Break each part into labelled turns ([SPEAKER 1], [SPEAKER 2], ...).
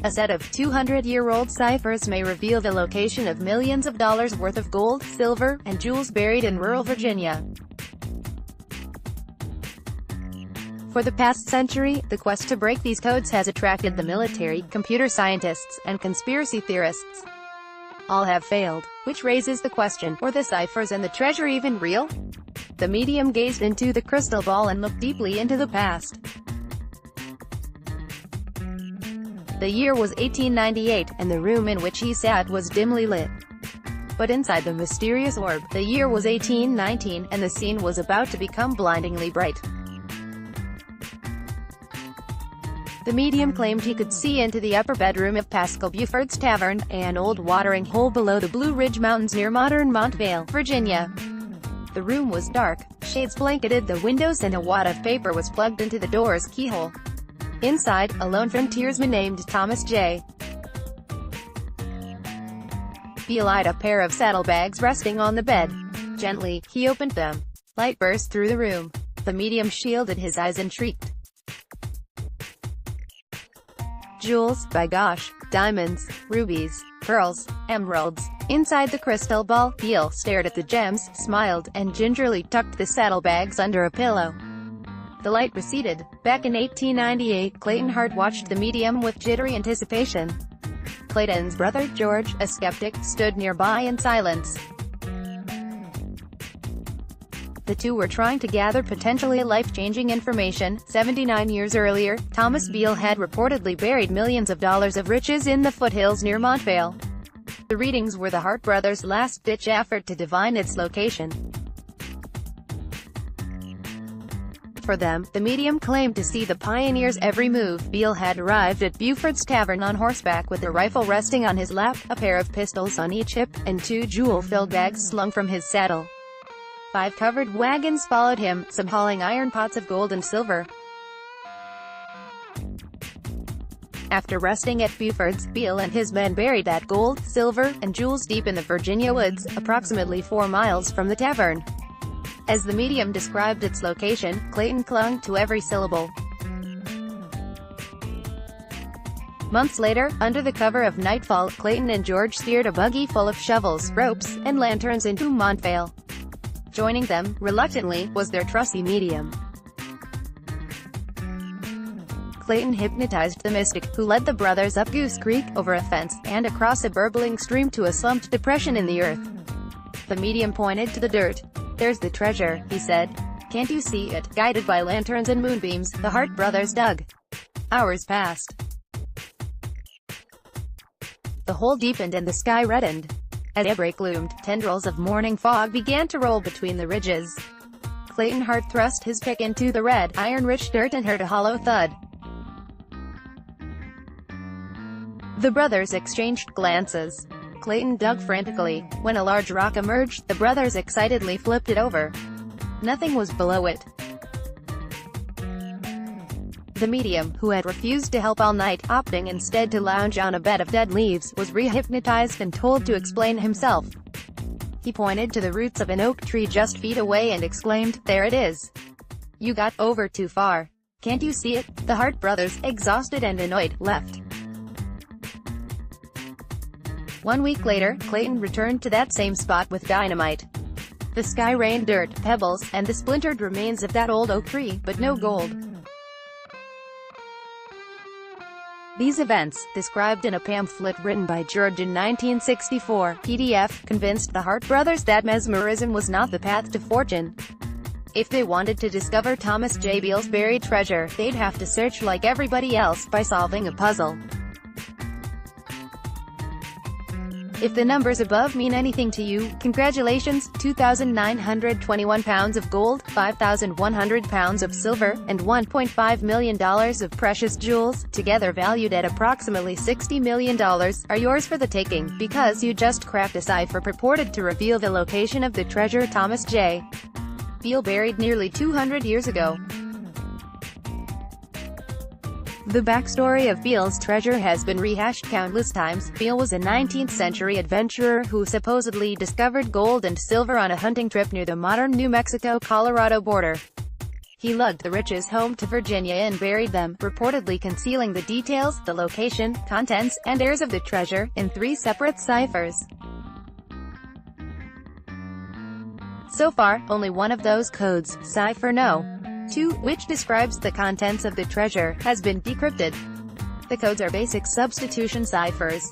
[SPEAKER 1] A set of 200-year-old ciphers may reveal the location of millions of dollars worth of gold, silver, and jewels buried in rural Virginia. For the past century, the quest to break these codes has attracted the military, computer scientists, and conspiracy theorists. All have failed, which raises the question, were the ciphers and the treasure even real? The medium gazed into the crystal ball and looked deeply into the past. The year was 1898, and the room in which he sat was dimly lit. But inside the mysterious orb, the year was 1819, and the scene was about to become blindingly bright. The medium claimed he could see into the upper bedroom of Pascal Buford's Tavern, an old watering hole below the Blue Ridge Mountains near modern Montvale, Virginia. The room was dark, shades blanketed the windows and a wad of paper was plugged into the door's keyhole. Inside, a lone frontiersman named Thomas J. Beale eyed a pair of saddlebags resting on the bed. Gently, he opened them. Light burst through the room. The medium shielded his eyes and shrieked. Jewels, by gosh, diamonds, rubies, pearls, emeralds. Inside the crystal ball, Beale stared at the gems, smiled, and gingerly tucked the saddlebags under a pillow. The light receded. Back in 1898, Clayton Hart watched the medium with jittery anticipation. Clayton's brother, George, a skeptic, stood nearby in silence. The two were trying to gather potentially life-changing information. 79 years earlier, Thomas Beale had reportedly buried millions of dollars of riches in the foothills near Montvale. The readings were the Hart brothers' last-ditch effort to divine its location. For them, the medium claimed to see the pioneer's every move. Beale had arrived at Buford's Tavern on horseback with a rifle resting on his lap, a pair of pistols on each hip, and 2 jewel-filled bags slung from his saddle. 5 covered wagons followed him, some hauling iron pots of gold and silver. After resting at Buford's, Beale and his men buried that gold, silver, and jewels deep in the Virginia woods, approximately 4 miles from the tavern. As the medium described its location, Clayton clung to every syllable. Months later, under the cover of nightfall, Clayton and George steered a buggy full of shovels, ropes, and lanterns into Montvale. Joining them, reluctantly, was their trusty medium. Clayton hypnotized the mystic, who led the brothers up Goose Creek, over a fence, and across a burbling stream to a slumped depression in the earth. The medium pointed to the dirt. "There's the treasure," he said. "Can't you see it?" Guided by lanterns and moonbeams, the Hart brothers dug. Hours passed. The hole deepened and the sky reddened. As daybreak loomed, tendrils of morning fog began to roll between the ridges. Clayton Hart thrust his pick into the red, iron-rich dirt and heard a hollow thud. The brothers exchanged glances. Clayton dug frantically. When a large rock emerged, the brothers excitedly flipped it over. Nothing was below it. The medium, who had refused to help all night, opting instead to lounge on a bed of dead leaves, was re-hypnotized and told to explain himself. He pointed to the roots of an oak tree just feet away and exclaimed, "There it is. You got over too far. Can't you see it?" The Hart brothers, exhausted and annoyed, left. 1 week later, Clayton returned to that same spot with dynamite. The sky rained dirt, pebbles, and the splintered remains of that old oak tree, but no gold. These events, described in a pamphlet written by George in 1964, PDF, convinced the Hart brothers that mesmerism was not the path to fortune. If they wanted to discover Thomas J. Beale's buried treasure, they'd have to search like everybody else, by solving a puzzle. If the numbers above mean anything to you, congratulations! 2,921 pounds of gold, 5,100 pounds of silver, and $1.5 million of precious jewels, together valued at approximately $60 million, are yours for the taking, because you just cracked a cipher purported to reveal the location of the treasure Thomas J. Beale buried nearly 200 years ago. The backstory of Beale's treasure has been rehashed countless times. Beale was a 19th-century adventurer who supposedly discovered gold and silver on a hunting trip near the modern New Mexico-Colorado border. He lugged the riches home to Virginia and buried them, reportedly concealing the details, the location, contents, and heirs of the treasure, in 3 separate ciphers. So far, only one of those codes, cipher No. 2, which describes the contents of the treasure, has been decrypted. The codes are basic substitution ciphers.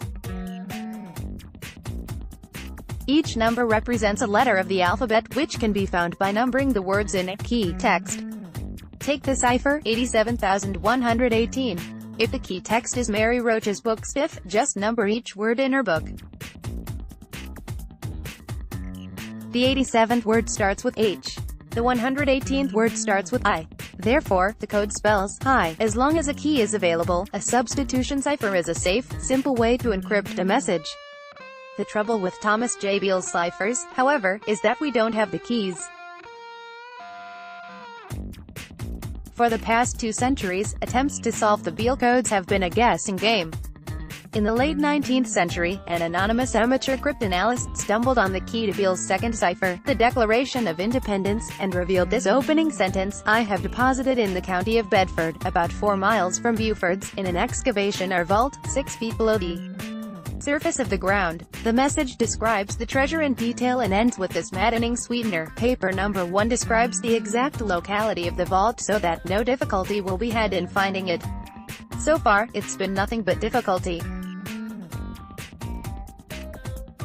[SPEAKER 1] Each number represents a letter of the alphabet, which can be found by numbering the words in a key text. Take the cipher 87,118. If the key text is Mary Roach's book stiff, just number each word in her book. The 87th word starts with H. The 118th word starts with I. Therefore, the code spells hi. As long as a key is available, a substitution cipher is a safe, simple way to encrypt a message. The trouble with Thomas J. Beale's ciphers, however, is that we don't have the keys. For the past 2 centuries, attempts to solve the Beale codes have been a guessing game. In the late 19th century, an anonymous amateur cryptanalyst stumbled on the key to Beale's second cipher, the Declaration of Independence, and revealed this opening sentence: "I have deposited in the county of Bedford, about 4 miles from Beaufort's, in an excavation or vault, 6 feet below the surface of the ground." The message describes the treasure in detail and ends with this maddening sweetener: "Paper number 1 describes the exact locality of the vault so that no difficulty will be had in finding it." So far, it's been nothing but difficulty.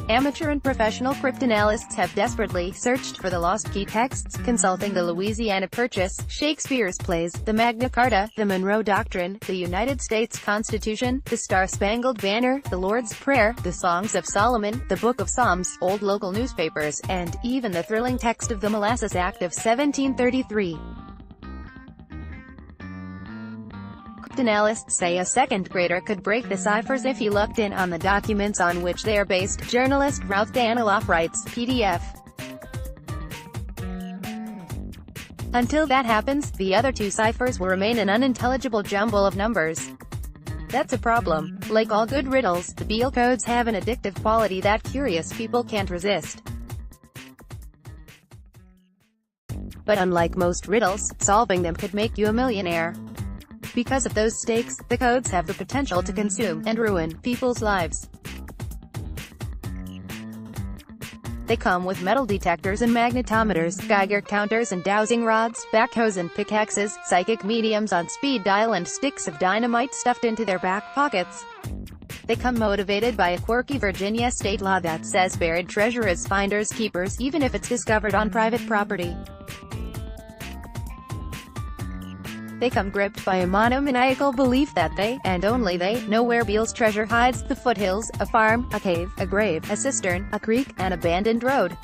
[SPEAKER 1] Amateur and professional cryptanalysts have desperately searched for the lost key texts, consulting the Louisiana Purchase, Shakespeare's plays, the Magna Carta, the Monroe Doctrine, the United States Constitution, the Star-Spangled Banner, the Lord's Prayer, the Songs of Solomon, the Book of Psalms, old local newspapers, and even the thrilling text of the Molasses Act of 1733. Cryptanalysts say a second grader could break the ciphers if he looked in on the documents on which they are based. Journalist Ralph Daniloff writes, PDF. Until that happens, the other 2 ciphers will remain an unintelligible jumble of numbers. That's a problem. Like all good riddles, the Beale codes have an addictive quality that curious people can't resist. But unlike most riddles, solving them could make you a millionaire. Because of those stakes, the codes have the potential to consume and ruin people's lives. They come with metal detectors and magnetometers, Geiger counters and dowsing rods, backhoes and pickaxes, psychic mediums on speed dial, and sticks of dynamite stuffed into their back pockets. They come motivated by a quirky Virginia state law that says buried treasure is finders keepers, even if it's discovered on private property. They come gripped by a monomaniacal belief that they, and only they, know where Beale's treasure hides: the foothills, a farm, a cave, a grave, a cistern, a creek, an abandoned road.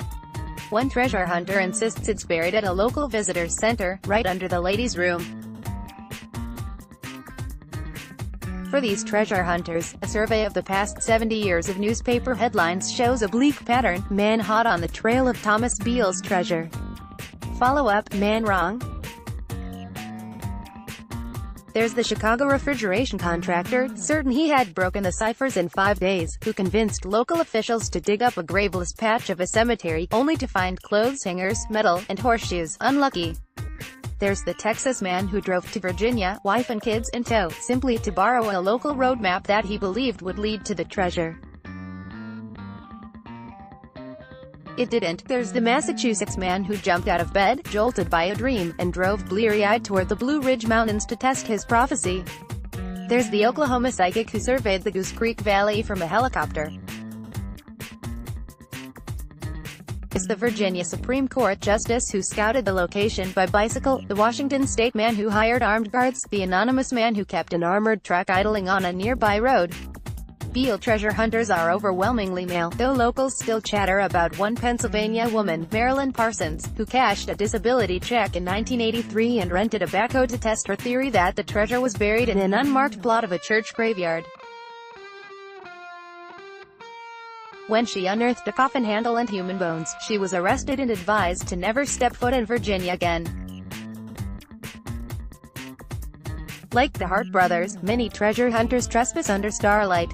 [SPEAKER 1] One treasure hunter insists it's buried at a local visitor center, right under the ladies' room. For these treasure hunters, a survey of the past 70 years of newspaper headlines shows a bleak pattern: man hot on the trail of Thomas Beale's treasure. Follow-up: man wrong? There's the Chicago refrigeration contractor, certain he had broken the ciphers in 5 days, who convinced local officials to dig up a graveless patch of a cemetery, only to find clothes hangers, metal, and horseshoes. Unlucky. There's the Texas man who drove to Virginia, wife and kids in tow, simply to borrow a local road map that he believed would lead to the treasure. It didn't. There's the Massachusetts man who jumped out of bed, jolted by a dream, and drove bleary-eyed toward the Blue Ridge Mountains to test his prophecy. There's the Oklahoma psychic who surveyed the Goose Creek Valley from a helicopter. It's the Virginia Supreme Court justice who scouted the location by bicycle, the Washington state man who hired armed guards, the anonymous man who kept an armored truck idling on a nearby road. Beale treasure hunters are overwhelmingly male, though locals still chatter about one Pennsylvania woman, Marilyn Parsons, who cashed a disability check in 1983 and rented a backhoe to test her theory that the treasure was buried in an unmarked plot of a church graveyard. When she unearthed a coffin handle and human bones, she was arrested and advised to never step foot in Virginia again. Like the Hart brothers, many treasure hunters trespass under starlight.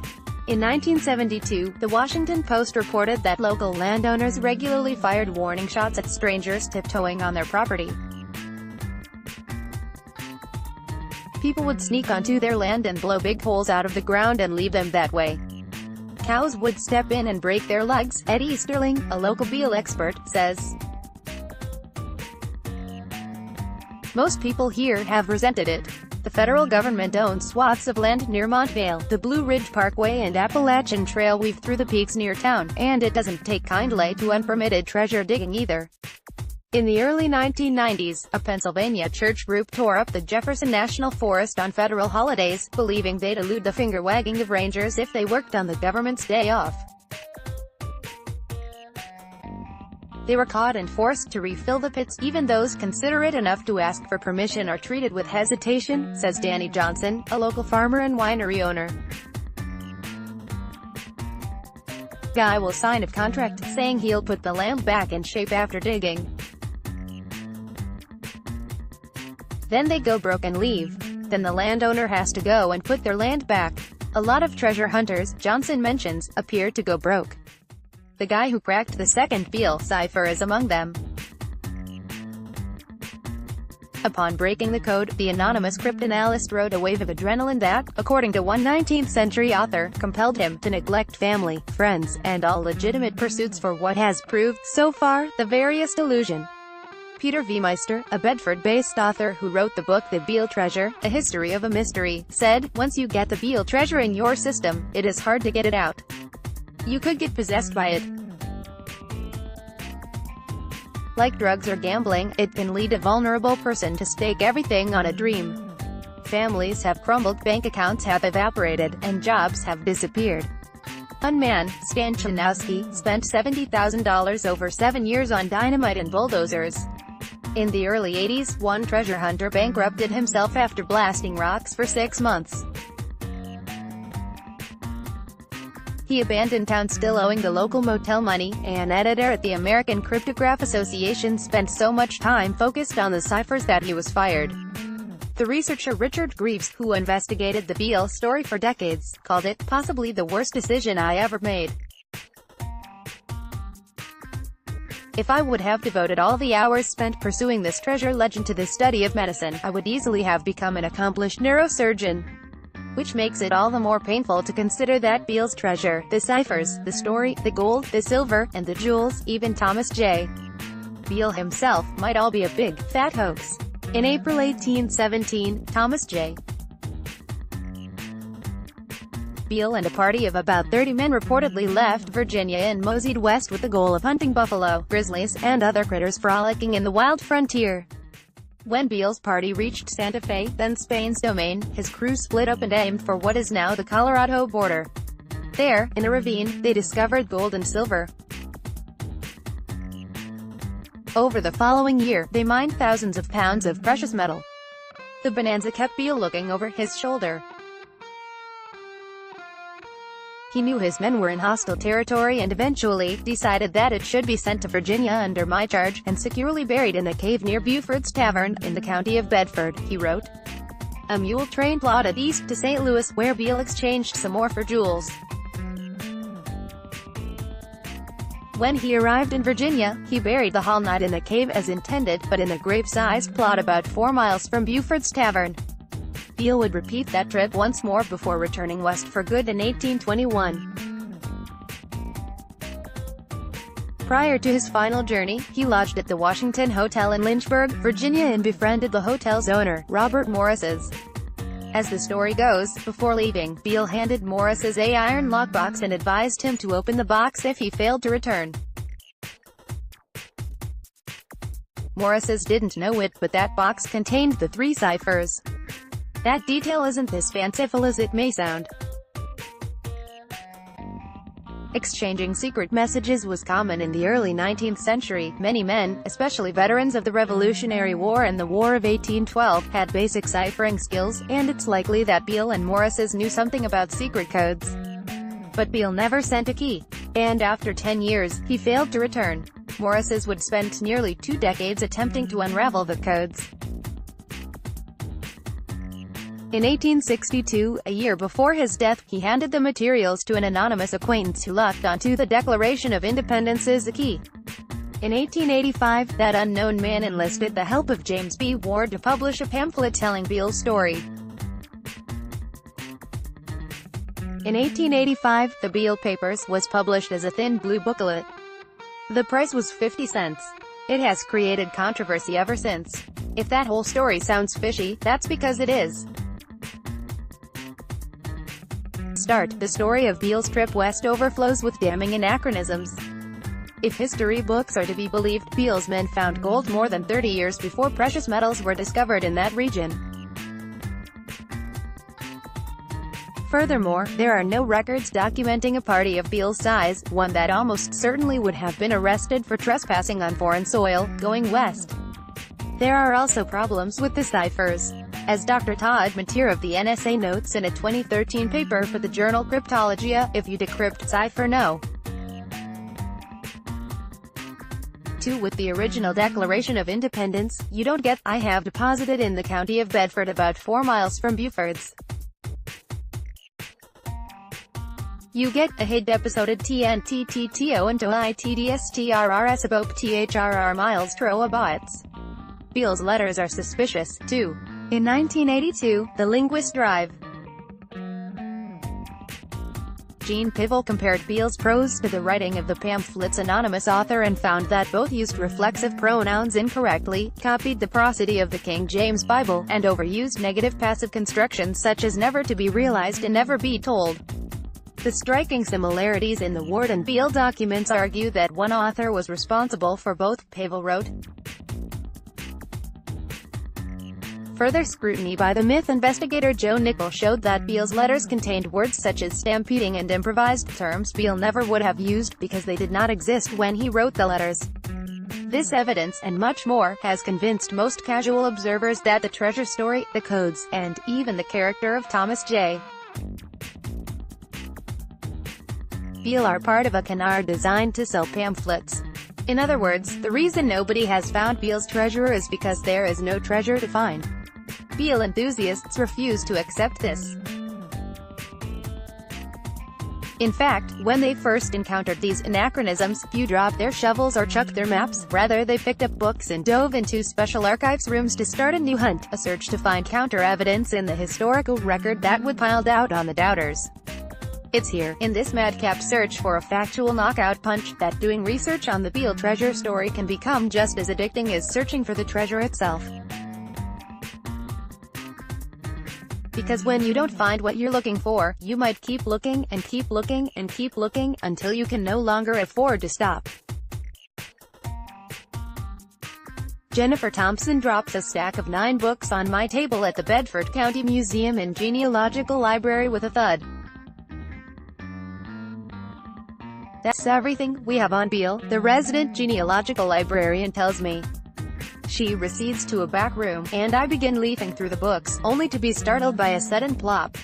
[SPEAKER 1] In 1972, the Washington Post reported that local landowners regularly fired warning shots at strangers tiptoeing on their property. People would sneak onto their land and blow big holes out of the ground and leave them that way. Cows would step in and break their legs, Eddie Sterling, a local Beale expert, says. Most people here have resented it. The federal government owns swaths of land near Montvale, the Blue Ridge Parkway and Appalachian Trail weave through the peaks near town, and it doesn't take kindly to unpermitted treasure digging either. In the early 1990s, a Pennsylvania church group tore up the Jefferson National Forest on federal holidays, believing they'd elude the finger-wagging of rangers if they worked on the government's day off. They were caught and forced to refill the pits. Even those considerate enough to ask for permission are treated with hesitation, says Danny Johnson, a local farmer and winery owner. Guy will sign a contract, saying he'll put the land back in shape after digging. Then they go broke and leave. Then the landowner has to go and put their land back. A lot of treasure hunters, Johnson mentions, appear to go broke. The guy who cracked the second Beale cipher is among them. Upon breaking the code, the anonymous cryptanalyst rode a wave of adrenaline that, according to one 19th-century author, compelled him to neglect family, friends, and all legitimate pursuits for what has proved, so far, the veriest illusion. Peter V. Meister, a Bedford-based author who wrote the book The Beale Treasure, A History of a Mystery, said, "Once you get the Beale treasure in your system, it is hard to get it out. You could get possessed by it. Like drugs or gambling, it can lead a vulnerable person to stake everything on a dream. Families have crumbled, bank accounts have evaporated, and jobs have disappeared." One man, Stan Chanowski, spent $70,000 over 7 years on dynamite and bulldozers. In the early 80s, one treasure hunter bankrupted himself after blasting rocks for 6 months. He abandoned town still owing the local motel money. An editor at the American Cryptograph Association spent so much time focused on the ciphers that he was fired. The researcher Richard Greaves, who investigated the Beale story for decades, called it possibly the worst decision I ever made. "If I would have devoted all the hours spent pursuing this treasure legend to the study of medicine, I would easily have become an accomplished neurosurgeon." Which makes it all the more painful to consider that Beale's treasure, the ciphers, the story, the gold, the silver, and the jewels, even Thomas J. Beale himself, might all be a big, fat hoax. In April 1817, Thomas J. Beale and a party of about 30 men reportedly left Virginia and moseyed west with the goal of hunting buffalo, grizzlies, and other critters frolicking in the wild frontier. When Beale's party reached Santa Fe, then Spain's domain, his crew split up and aimed for what is now the Colorado border. There, in a ravine, they discovered gold and silver. Over the following year, they mined thousands of pounds of precious metal. The bonanza kept Beale looking over his shoulder. He knew his men were in hostile territory and eventually decided that it should be sent to Virginia under my charge, and securely buried in a cave near Buford's Tavern, in the county of Bedford, he wrote. A mule train plodded east to St. Louis, where Beale exchanged some more for jewels. When he arrived in Virginia, he buried the Hall not in the cave as intended, but in a grave-sized plot about 4 miles from Buford's Tavern. Beale would repeat that trip once more before returning west for good in 1821. Prior to his final journey, he lodged at the Washington Hotel in Lynchburg, Virginia and befriended the hotel's owner, Robert Morris's. As the story goes, before leaving, Beale handed Morris's an iron lockbox and advised him to open the box if he failed to return. Morris's didn't know it, but that box contained the 3 ciphers. That detail isn't as fanciful as it may sound. Exchanging secret messages was common in the early 19th century. Many men, especially veterans of the Revolutionary War and the War of 1812, had basic ciphering skills, and it's likely that Beale and Morris's knew something about secret codes. But Beale never sent a key. And after 10 years, he failed to return. Morris's would spend nearly 2 decades attempting to unravel the codes. In 1862, a year before his death, he handed the materials to an anonymous acquaintance who locked onto the Declaration of Independence as a key. In 1885, that unknown man enlisted the help of James B. Ward to publish a pamphlet telling Beale's story. In 1885, the Beale Papers was published as a thin blue booklet. The price was 50 cents. It has created controversy ever since. If that whole story sounds fishy, that's because it is. Start. The story of Beale's trip west overflows with damning anachronisms. If history books are to be believed, Beale's men found gold more than 30 years before precious metals were discovered in that region. Furthermore, there are no records documenting a party of Beale's size, one that almost certainly would have been arrested for trespassing on foreign soil, going west. There are also problems with the ciphers. As Dr. Todd Mateer of the NSA notes in a 2013 paper for the journal Cryptologia, if you decrypt cipher no. 2 with the original Declaration of Independence, you don't get, I have deposited in the county of Bedford about 4 miles from Beaufort's. You get a hid deposited TNTTTO into ITDSTRRS above THRR miles troabots. Beale's letters are suspicious, too. In 1982, the linguist Drive. Jean Pivel compared Beale's prose to the writing of the pamphlet's anonymous author and found that both used reflexive pronouns incorrectly, copied the prosody of the King James Bible, and overused negative passive constructions such as never to be realized and never be told. The striking similarities in the Ward and Beale documents argue that one author was responsible for both, Pivel wrote. Further scrutiny by the myth investigator Joe Nickel showed that Beale's letters contained words such as stampeding and improvised, terms Beale never would have used because they did not exist when he wrote the letters. This evidence, and much more, has convinced most casual observers that the treasure story, the codes, and even the character of Thomas J. Beale are part of a canard designed to sell pamphlets. In other words, the reason nobody has found Beale's treasure is because there is no treasure to find. Beale enthusiasts refuse to accept this. In fact, when they first encountered these anachronisms, few dropped their shovels or chucked their maps. Rather, they picked up books and dove into special archives rooms to start a new hunt, a search to find counter-evidence in the historical record that would pile out on the doubters. It's here, in this madcap search for a factual knockout punch, that doing research on the Beale treasure story can become just as addicting as searching for the treasure itself. Because when you don't find what you're looking for, you might keep looking, and keep looking, and keep looking, until you can no longer afford to stop. Jennifer Thompson drops a stack of 9 books on my table at the Bedford County Museum and Genealogical Library with a thud. That's everything we have on Beale, the resident genealogical librarian tells me. She recedes to a back room, and I begin leafing through the books, only to be startled by a sudden plop.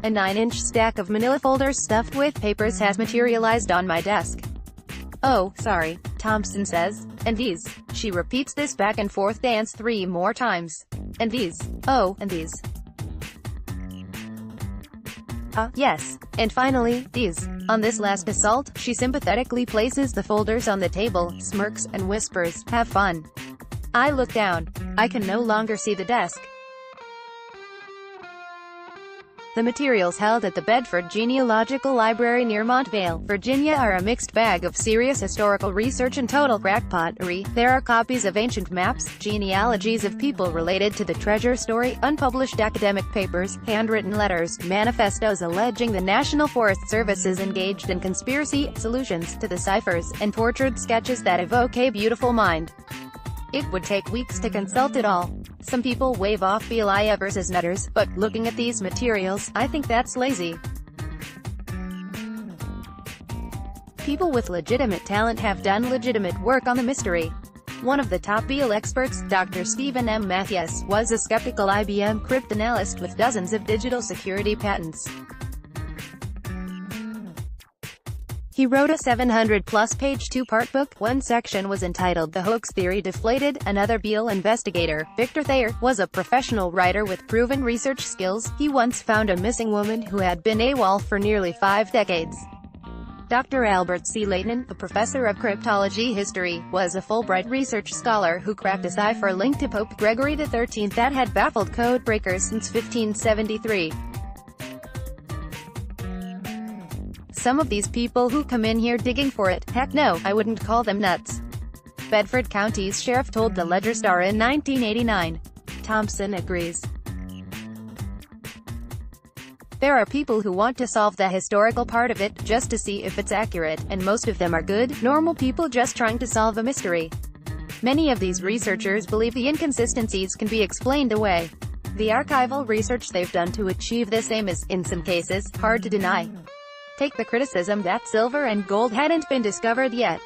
[SPEAKER 1] A 9-inch stack of manila folders stuffed with papers has materialized on my desk. Oh, sorry, Thompson says. And these. She repeats this back and forth dance 3 more times. And these. Oh, and these. Yes. And finally, these. On this last assault, she sympathetically places the folders on the table, smirks, and whispers, "Have fun." I look down. I can no longer see the desk. The materials held at the Bedford Genealogical Library near Montvale, Virginia are a mixed bag of serious historical research and total crackpottery. There are copies of ancient maps, genealogies of people related to the treasure story, unpublished academic papers, handwritten letters, manifestos alleging the National Forest Service is engaged in conspiracy, solutions to the ciphers, and tortured sketches that evoke a beautiful mind. It would take weeks to consult it all. Some people wave off Beale Evers as nutters, but looking at these materials, I think that's lazy. People with legitimate talent have done legitimate work on the mystery. One of the top Beale experts, Dr. Stephen M. Mathias, was a skeptical IBM cryptanalyst with dozens of digital security patents. He wrote a 700-plus page 2-part book. One section was entitled The Hoax Theory Deflated. Another Beale investigator, Victor Thayer, was a professional writer with proven research skills. He once found a missing woman who had been AWOL for nearly 5 decades. Dr. Albert C. Layton, a professor of cryptology history, was a Fulbright research scholar who cracked a cipher linked to Pope Gregory XIII that had baffled code breakers since 1573. Some of these people who come in here digging for it, heck no, I wouldn't call them nuts. Bedford County's sheriff told the Ledger-Star in 1989. Thompson agrees. There are people who want to solve the historical part of it, just to see if it's accurate, and most of them are good, normal people just trying to solve a mystery. Many of these researchers believe the inconsistencies can be explained away. The archival research they've done to achieve this aim is, in some cases, hard to deny. Take the criticism that silver and gold hadn't been discovered yet.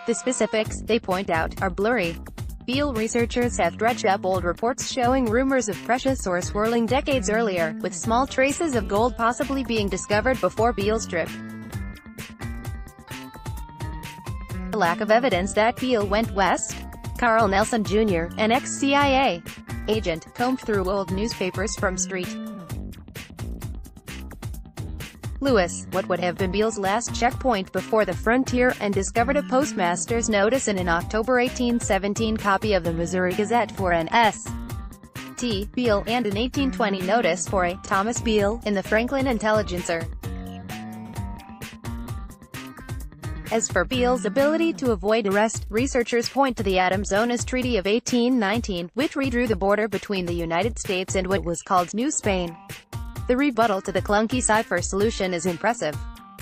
[SPEAKER 1] The specifics, they point out, are blurry. Beale researchers have dredged up old reports showing rumors of precious ore swirling decades earlier, with small traces of gold possibly being discovered before Beale's trip. The lack of evidence that Beale went west. Carl Nelson Jr., an ex-CIA agent, combed through old newspapers from St. Louis, what would have been Beale's last checkpoint before the frontier, and discovered a postmaster's notice in an October 1817 copy of the Missouri Gazette for an S.T. Beale, and an 1820 notice for a Thomas Beale in the Franklin Intelligencer. As for Beale's ability to avoid arrest, researchers point to the Adams-Onis Treaty of 1819, which redrew the border between the United States and what was called New Spain. The rebuttal to the clunky cipher solution is impressive.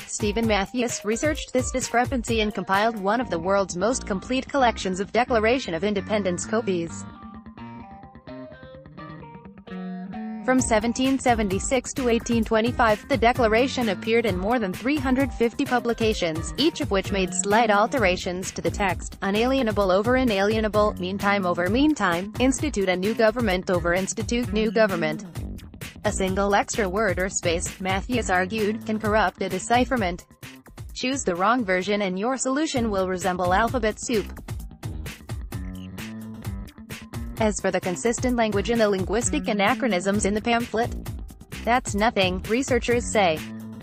[SPEAKER 1] Stephen Matthews researched this discrepancy and compiled one of the world's most complete collections of Declaration of Independence copies. From 1776 to 1825, the Declaration appeared in more than 350 publications, each of which made slight alterations to the text: unalienable over inalienable, meantime over meantime, institute a new government over institute new government. A single extra word or space, Matthews argued, can corrupt a decipherment. Choose the wrong version and your solution will resemble alphabet soup. As for the consistent language and the linguistic anachronisms in the pamphlet, that's nothing, researchers say.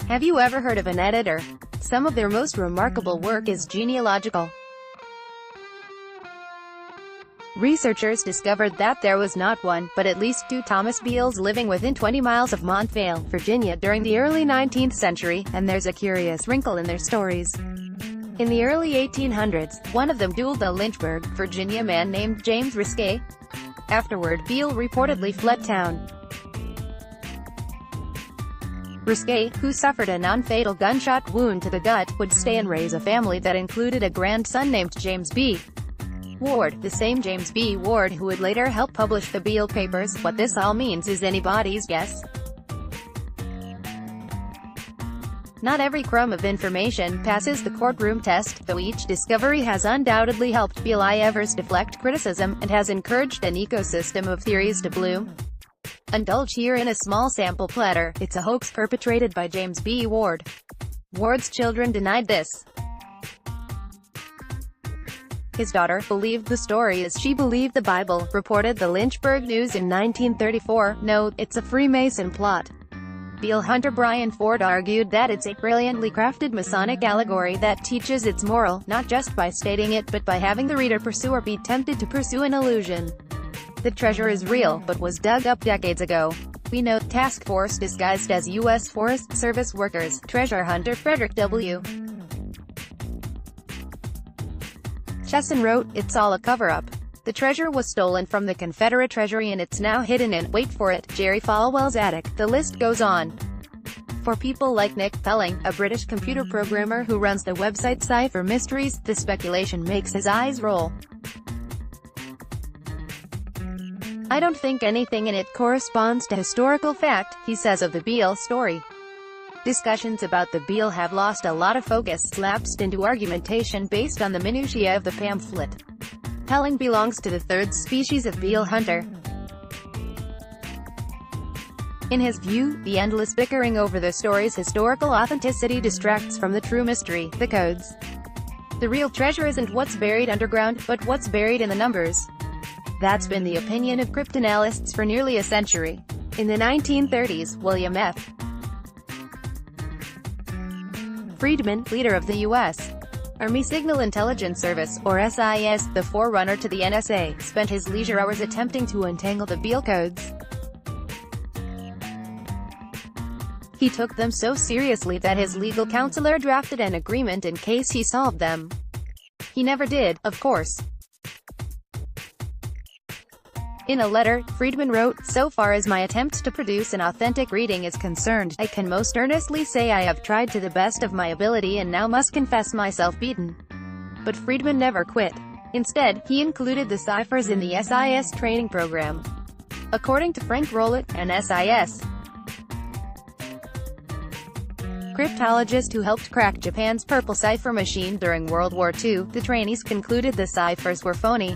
[SPEAKER 1] Have you ever heard of an editor? Some of their most remarkable work is genealogical. Researchers discovered that there was not one, but at least two Thomas Beales living within 20 miles of Montvale, Virginia during the early 19th century, and there's a curious wrinkle in their stories. In the early 1800s, one of them dueled a Lynchburg, Virginia man named James Risquet. Afterward, Beale reportedly fled town. Risquet, who suffered a non-fatal gunshot wound to the gut, would stay and raise a family that included a grandson named James B. Ward, the same James B. Ward who would later help publish the Beale Papers. What this all means is anybody's guess. Not every crumb of information passes the courtroom test, though each discovery has undoubtedly helped Beale-ivers deflect criticism, and has encouraged an ecosystem of theories to bloom. Indulge here in a small sample platter. It's a hoax perpetrated by James B. Ward. Ward's children denied this. His daughter believed the story as she believed the Bible, reported the Lynchburg News in 1934. Note, it's a Freemason plot. Beale hunter Brian Ford argued that it's a brilliantly crafted Masonic allegory that teaches its moral, not just by stating it but by having the reader pursue or be tempted to pursue an illusion. The treasure is real, but was dug up decades ago. We know, task force disguised as U.S. Forest Service workers, treasure hunter Frederick W. Chesson wrote, it's all a cover-up. The treasure was stolen from the Confederate treasury and it's now hidden in, wait for it, Jerry Falwell's attic. The list goes on. For people like Nick Pelling, a British computer programmer who runs the website Cipher Mysteries, the speculation makes his eyes roll. I don't think anything in it corresponds to historical fact, he says of the Beale story. Discussions about the Beale have lost a lot of focus, lapsed into argumentation based on the minutiae of the pamphlet. Pelling belongs to the third species of Beale hunter. In his view, the endless bickering over the story's historical authenticity distracts from the true mystery, the codes. The real treasure isn't what's buried underground, but what's buried in the numbers. That's been the opinion of cryptanalysts for nearly a century. In the 1930s, William F. Friedman, leader of the U.S. Army Signal Intelligence Service, or SIS, the forerunner to the NSA, spent his leisure hours attempting to untangle the Beale codes. He took them so seriously that his legal counselor drafted an agreement in case he solved them. He never did, of course. In a letter, Friedman wrote, "So far as my attempt to produce an authentic reading is concerned, I can most earnestly say I have tried to the best of my ability and now must confess myself beaten." But Friedman never quit. Instead, he included the ciphers in the SIS training program. According to Frank Rowlett, an SIS cryptologist who helped crack Japan's purple cipher machine during World War II, the trainees concluded the ciphers were phony.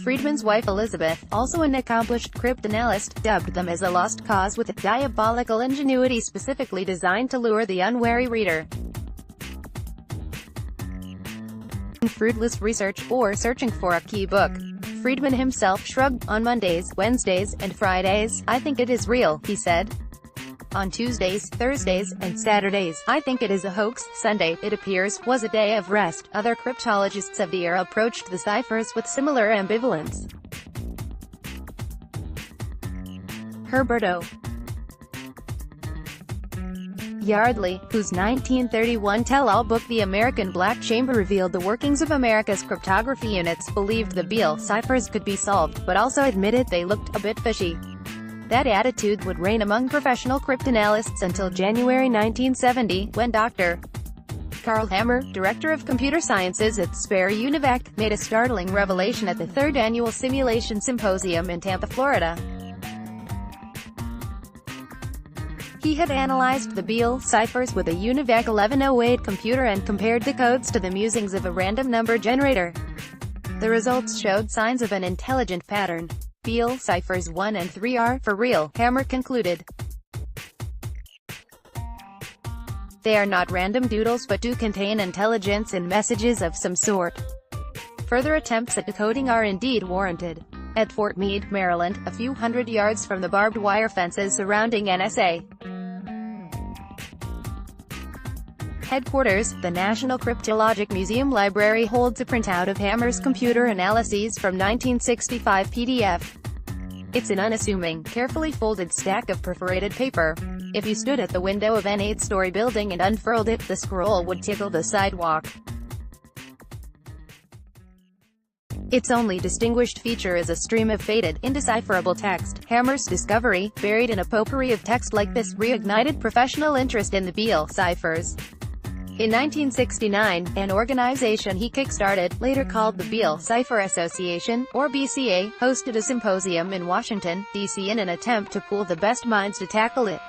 [SPEAKER 1] Friedman's wife Elizabeth, also an accomplished cryptanalyst, dubbed them as a lost cause with a diabolical ingenuity specifically designed to lure the unwary reader. In fruitless research, or searching for a key book, Friedman himself shrugged. "On Mondays, Wednesdays, and Fridays, I think it is real," he said. "On Tuesdays, Thursdays, and Saturdays, I think it is a hoax. Sunday, it appears, was a day of rest." Other cryptologists of the era approached the ciphers with similar ambivalence. Herberto Yardley, whose 1931 tell-all book The American Black Chamber revealed the workings of America's cryptography units, believed the Beale ciphers could be solved, but also admitted they looked a bit fishy. That attitude would reign among professional cryptanalysts until January 1970, when Dr. Carl Hammer, director of computer sciences at Spare Univac, made a startling revelation at the 3rd Annual Simulation Symposium in Tampa, Florida. He had analyzed the Beale ciphers with a Univac 1108 computer and compared the codes to the musings of a random number generator. The results showed signs of an intelligent pattern. Beale ciphers 1 and 3 are, for real, Hammer concluded. They are not random doodles but do contain intelligence and messages of some sort. Further attempts at decoding are indeed warranted. At Fort Meade, Maryland, a few hundred yards from the barbed wire fences surrounding NSA headquarters, the National Cryptologic Museum Library holds a printout of Hammer's computer analyses from 1965 PDF. It's an unassuming, carefully folded stack of perforated paper. If you stood at the window of an 8-story building and unfurled it, the scroll would tickle the sidewalk. Its only distinguished feature is a stream of faded, indecipherable text. Hammer's discovery, buried in a potpourri of text like this, reignited professional interest in the Beale ciphers. In 1969, an organization he kick-started, later called the Beale Cipher Association, or BCA, hosted a symposium in Washington, D.C. in an attempt to pool the best minds to tackle it.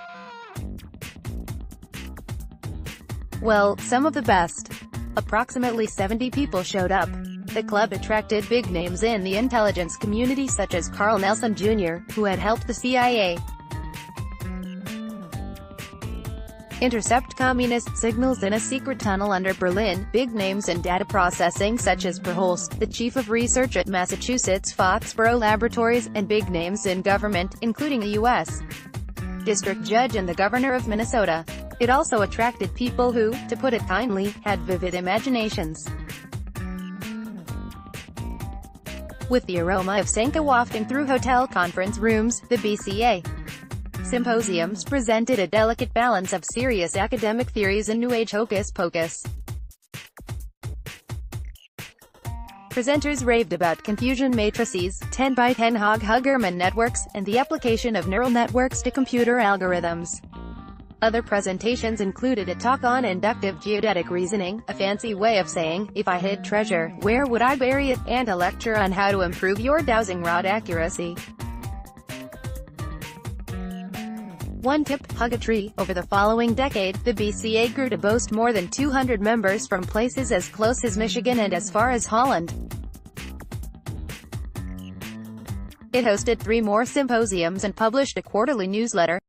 [SPEAKER 1] Well, some of the best. Approximately 70 people showed up. The club attracted big names in the intelligence community such as Carl Nelson Jr., who had helped the CIA intercept communist signals in a secret tunnel under Berlin, big names in data processing such as Verholst, the chief of research at Massachusetts Foxborough Laboratories, and big names in government, including a U.S. district judge and the governor of Minnesota. It also attracted people who, to put it kindly, had vivid imaginations. With the aroma of Sanka wafting through hotel conference rooms, the BCA symposiums presented a delicate balance of serious academic theories and New Age hocus-pocus. Presenters raved about confusion matrices, 10x10 Hogg-Huggerman networks, and the application of neural networks to computer algorithms. Other presentations included a talk on inductive geodetic reasoning, a fancy way of saying, if I hid treasure, where would I bury it, and a lecture on how to improve your dowsing rod accuracy. One tip, hug a tree. Over the following decade, the BCA grew to boast more than 200 members from places as close as Michigan and as far as Holland. It hosted 3 more symposiums and published a quarterly newsletter.